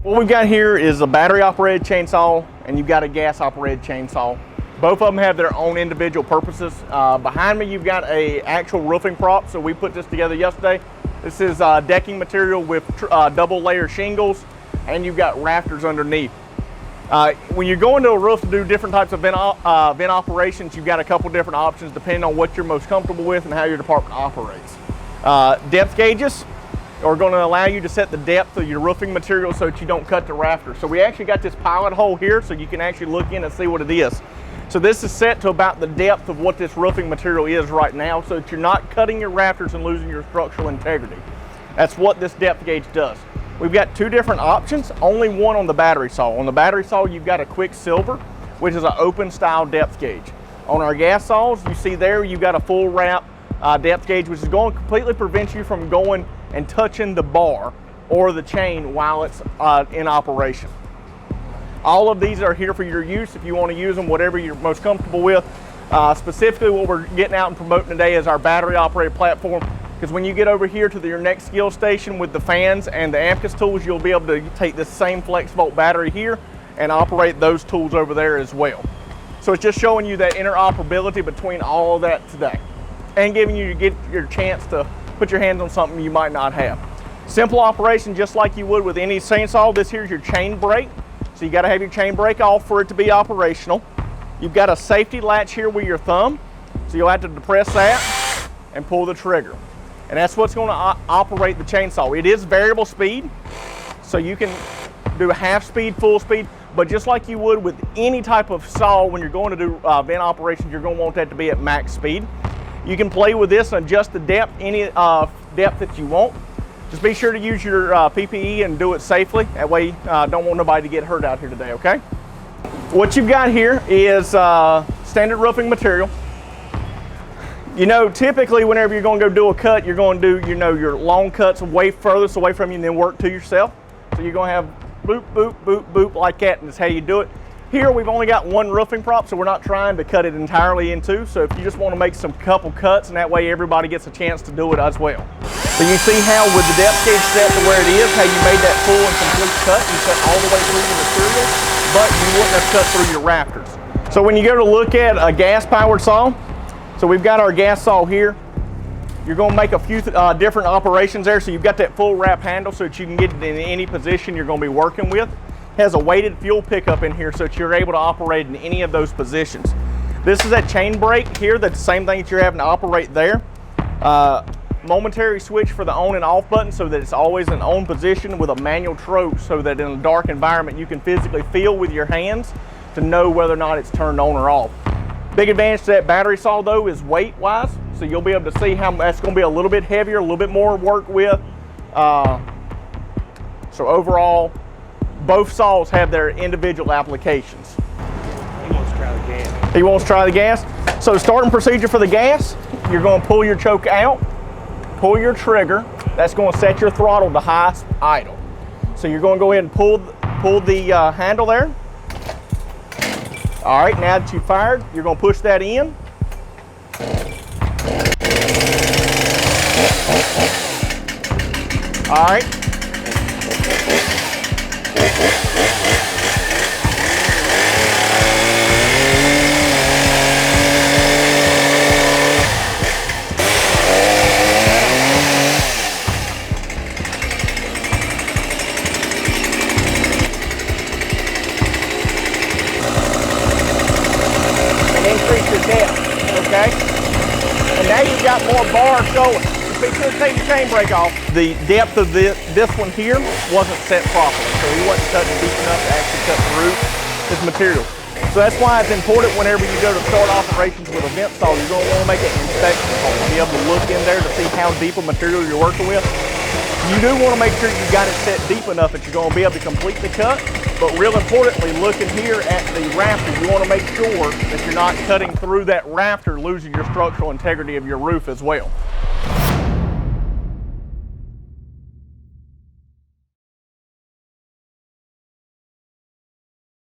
What we've got here is a battery operated chainsaw and you've got a gas operated chainsaw. Both of them have their own individual purposes. Behind me you've got a actual roofing prop, so we put this together yesterday. This is decking material with double layer shingles, and you've got rafters underneath. When you're going to a roof to do different types of vent operations, you've got a couple different options depending on what you're most comfortable with and how your department operates. Depth gauges are going to allow you to set the depth of your roofing material so that you don't cut the rafter. So we actually got this pilot hole here so you can actually look in and see what it is. So this is set to about the depth of what this roofing material is right now so that you're not cutting your rafters and losing your structural integrity. That's what this depth gauge does. We've got two different options, only one on the battery saw. On the battery saw, you've got a Quicksilver, which is an open style depth gauge. On our gas saws, you see there, you've got a full wrap depth gauge, which is going to completely prevent you from going and touching the bar or the chain while it's in operation. All of these are here for your use if you want to use them, whatever you're most comfortable with. Specifically, what we're getting out and promoting today is our battery operated platform, because when you get over here to your next skill station with the fans and the AMKUS tools, you'll be able to take this same flex volt battery here and operate those tools over there as well. So it's just showing you that interoperability between all of that today and giving you your chance to put your hands on something you might not have. Simple operation, just like you would with any chainsaw. This here's your chain brake. So you got to have your chain brake off for it to be operational. You've got a safety latch here with your thumb. So you'll have to depress that and pull the trigger. And that's what's going to operate the chainsaw. It is variable speed, so you can do half speed, full speed, but just like you would with any type of saw, when you're going to do vent operations, you're going to want that to be at max speed. You can play with this and adjust the depth, any depth that you want. Just be sure to use your PPE and do it safely. That way, don't want nobody to get hurt out here today, okay? What you've got here is standard roofing material. You know, typically whenever you're going to go do a cut, you're going to do, you know, your long cuts way furthest away from you and then work to yourself. So you're going to have boop, boop, boop, boop like that, and that's how you do it. Here we've only got one roofing prop, so we're not trying to cut it entirely in two. So if you just want to make some couple cuts, and that way everybody gets a chance to do it as well. So you see how with the depth gauge set to where it is, how you made that full and complete cut, you cut all the way through the material, but you wouldn't have cut through your rafters. So when you go to look at a gas powered saw, so we've got our gas saw here. You're going to make a few different operations there. So you've got that full wrap handle so that you can get it in any position you're going to be working with. It has a weighted fuel pickup in here so that you're able to operate in any of those positions. This is that chain brake here, that's the same thing that you're having to operate there. Momentary switch for the on and off button so that it's always in on position with a manual trope so that in a dark environment you can physically feel with your hands to know whether or not it's turned on or off. Big advantage to that battery saw though is weight wise, so you'll be able to see how that's going to be a little bit heavier, a little bit more work with. So overall, both saws have their individual applications. He wants to try the gas. He wants to try the gas. So starting procedure for the gas, you're going to pull your choke out, pull your trigger. That's going to set your throttle to high idle. So you're going to go ahead and pull the handle there. All right, now that you've fired, you're going to push that in. All right. Increase your depth, okay? And now you've got more bar showing. Be sure to take the chain brake off. The depth of this one here wasn't set properly, so he wasn't cutting deep enough to actually cut through this material. So that's why it's important whenever you go to start operations with a vent saw, you're going to want to make an inspection hole, be able to look in there to see how deep a material you're working with. You do want to make sure you've got it set deep enough that you're going to be able to complete the cut. But real importantly, looking here at the rafter, you want to make sure that you're not cutting through that rafter, losing your structural integrity of your roof as well.